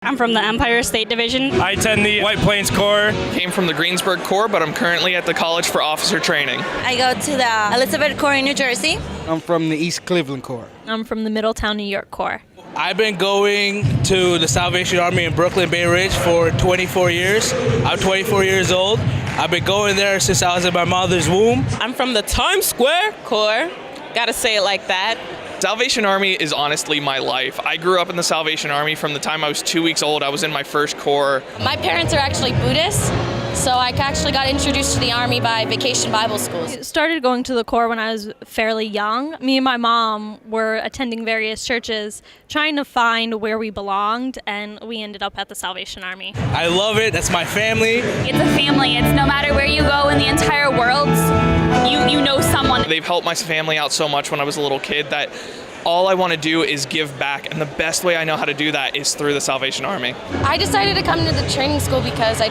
I'm from the Empire State Division. I attend the White Plains Corps. Came from the Greensburg Corps, but I'm currently at the College for Officer Training. I go to the Elizabeth Corps in New Jersey. I'm from the East Cleveland Corps. I'm from the Middletown, New York Corps. I've been going to the Salvation Army in Brooklyn Bay Ridge for 24 years. I'm 24 years old. I've been going there since I was in my mother's womb. I'm from the Times Square Corps. Gotta say it like that. Salvation Army is honestly my life. I grew up in the Salvation Army from the time I was 2 weeks old. I was in my first corps. My parents are actually Buddhists, so I actually got introduced to the Army by Vacation Bible Schools. I started going to the Corps when I was fairly young. Me and my mom were attending various churches, trying to find where we belonged, and we ended up at the Salvation Army. I love it. That's my family. It's a family. It's no matter where you go in the entire world, you know someone. They've helped my family out so much when I was a little kid that all I want to do is give back, and the best way I know how to do that is through the Salvation Army. I decided to come to the training school because I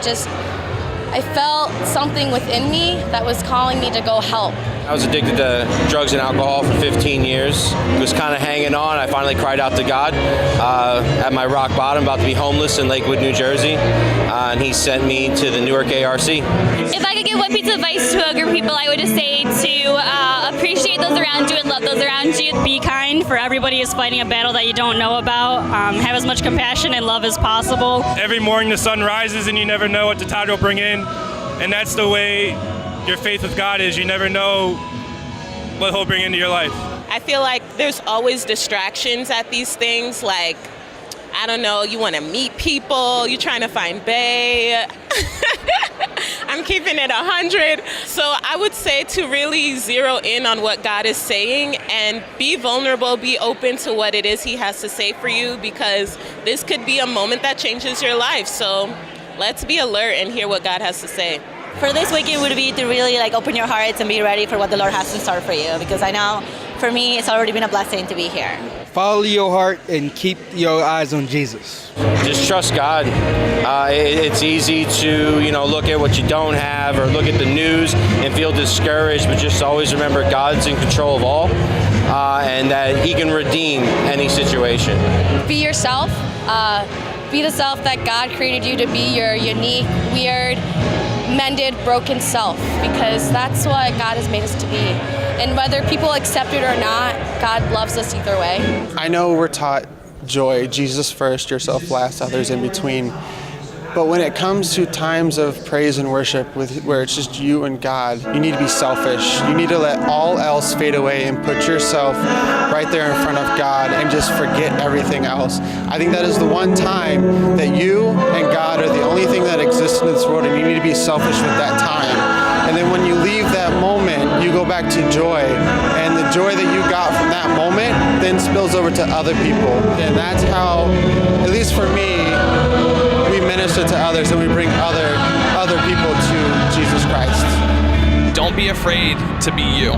felt something within me that was calling me to go help. I was addicted to drugs and alcohol for 15 years. Was kind of hanging on. I finally cried out to God at my rock bottom, about to be homeless in Lakewood, New Jersey, and he sent me to the Newark ARC. If I could give one piece of advice to a group of people, I would just say to appreciate those around you and love those around you. Be kind, for everybody is fighting a battle that you don't know about. Have as much compassion and love as possible. Every morning the sun rises and you never know what the tide will bring in. And that's the way your faith with God is. You never know what he'll bring into your life. I feel like there's always distractions at these things. Like, I don't know, you want to meet people, you're trying to find bae. I'm keeping it 100. So I would say to really zero in on what God is saying and be vulnerable, be open to what it is he has to say for you, because this could be a moment that changes your life. So let's be alert and hear what God has to say. For this weekend would be to really open your hearts and be ready for what the Lord has in store for you, because I know for me it's already been a blessing to be here. Follow your heart and keep your eyes on Jesus. Just trust God. It's easy to, look at what you don't have or look at the news and feel discouraged, but just always remember God's in control of all, and that he can redeem any situation. Be yourself. Be the self that God created you to be, your unique, weird, mended, broken self, because that's what God has made us to be. And whether people accept it or not, God loves us either way. I know we're taught joy, Jesus first, yourself last, others in between. But when it comes to times of praise and worship where it's just you and God, you need to be selfish. You need to let all else fade away and put yourself right there in front of God and just forget everything else. I think that is the one time that you and God are the only thing that exists in this world, and you need to be selfish with that time. And then when you leave that moment, you go back to joy. And the joy that you got from that moment then spills over to other people. And that's how, at least for me, we minister to others and we bring other people to Jesus Christ. Don't be afraid to be you.